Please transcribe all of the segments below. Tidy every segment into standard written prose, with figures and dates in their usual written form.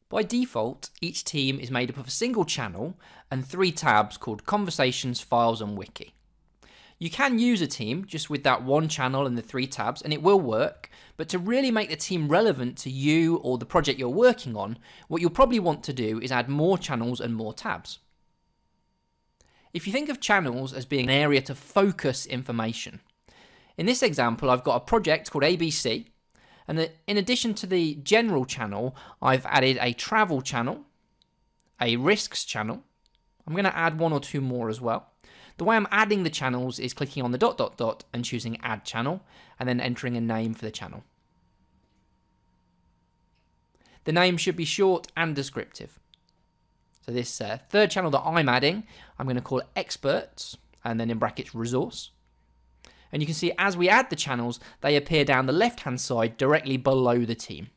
By default, each team is made up of a single channel and 3 tabs called Conversations, Files and Wiki. You can use a team just with that one channel and the 3 tabs, and it will work, but to really make the team relevant to you or the project you're working on, what you'll probably want to do is add more channels and more tabs. If you think of channels as being an area to focus information, in this example I've got a project called ABC, and in addition to the general channel, I've added a travel channel, a risks channel. I'm going to add 1 or 2 more as well. The way I'm adding the channels is clicking on the ... and choosing add channel, and then entering a name for the channel. The name should be short and descriptive. So this third channel that I'm adding, I'm going to call it experts, and then in brackets resource. And you can see as we add the channels, they appear down the left-hand side directly below the team.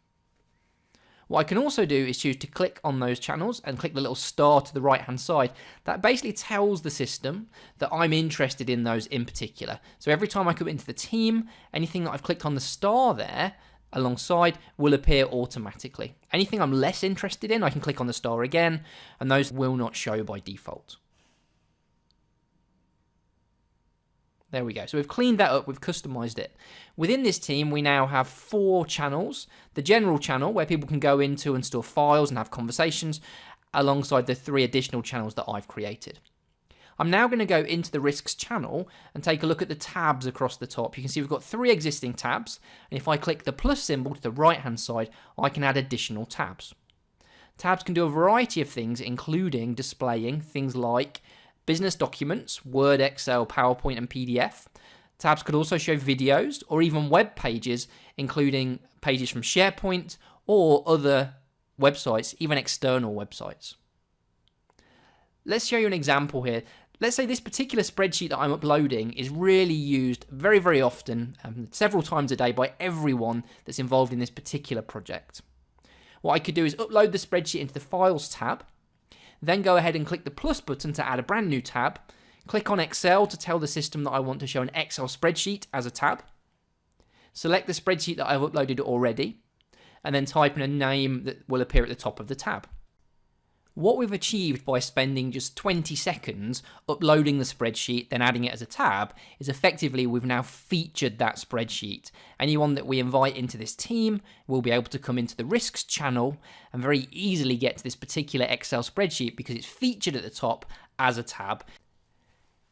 What I can also do is choose to click on those channels and click the little star to the right-hand side. That basically tells the system that I'm interested in those in particular. So every time I come into the team, anything that I've clicked on the star there alongside will appear automatically. Anything I'm less interested in, I can click on the star again, and those will not show by default. There we go. So we've cleaned that up, we've customized it. Within this team, we now have 4 channels. The general channel, where people can go into and store files and have conversations, alongside the 3 additional channels that I've created. I'm now going to go into the risks channel and take a look at the tabs across the top. You can see we've got 3 existing tabs, and if I click the plus symbol to the right-hand side, I can add additional tabs. Tabs can do a variety of things, including displaying things like business documents, Word, Excel, PowerPoint and PDF. Tabs could also show videos or even web pages, including pages from SharePoint or other websites, even external websites. Let's show you an example here. Let's say this particular spreadsheet that I'm uploading is really used very, very often, several times a day by everyone that's involved in this particular project. What I could do is upload the spreadsheet into the Files tab, then go ahead and click the plus button to add a brand new tab, click on Excel to tell the system that I want to show an Excel spreadsheet as a tab, select the spreadsheet that I've uploaded already, and then type in a name that will appear at the top of the tab. What we've achieved by spending just 20 seconds uploading the spreadsheet, then adding it as a tab, is effectively we've now featured that spreadsheet. Anyone that we invite into this team will be able to come into the risks channel and very easily get to this particular Excel spreadsheet because it's featured at the top as a tab.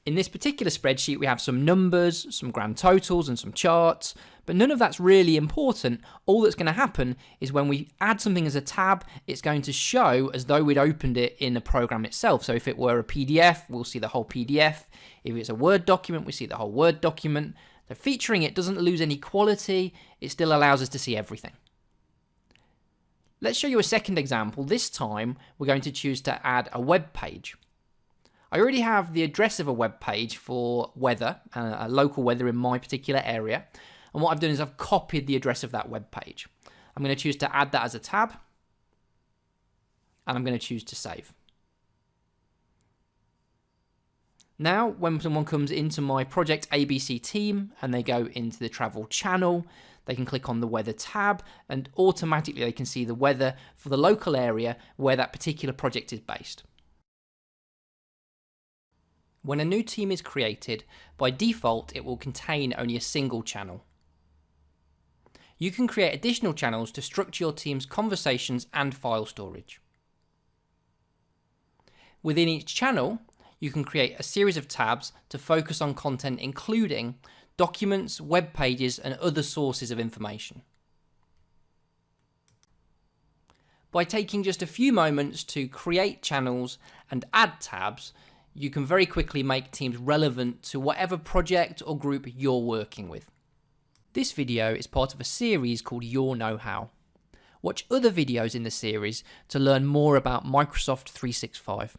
In this particular spreadsheet, we have some numbers, some grand totals, and some charts, but none of that's really important. All that's going to happen is when we add something as a tab, it's going to show as though we'd opened it in the program itself. So if it were a PDF, we'll see the whole PDF. If it's a Word document, we see the whole Word document. So featuring it doesn't lose any quality, it still allows us to see everything. Let's show you a second example. This time, we're going to choose to add a web page. I already have the address of a web page for weather, local weather in my particular area. And what I've done is I've copied the address of that web page. I'm going to choose to add that as a tab. And I'm going to choose to save. Now, when someone comes into my Project ABC team and they go into the travel channel, they can click on the weather tab and automatically they can see the weather for the local area where that particular project is based. When a new team is created, by default it will contain only a single channel. You can create additional channels to structure your team's conversations and file storage. Within each channel, you can create a series of tabs to focus on content including documents, web pages, and other sources of information. By taking just a few moments to create channels and add tabs, you can very quickly make teams relevant to whatever project or group you're working with. This video is part of a series called Your Know-How. Watch other videos in the series to learn more about Microsoft 365.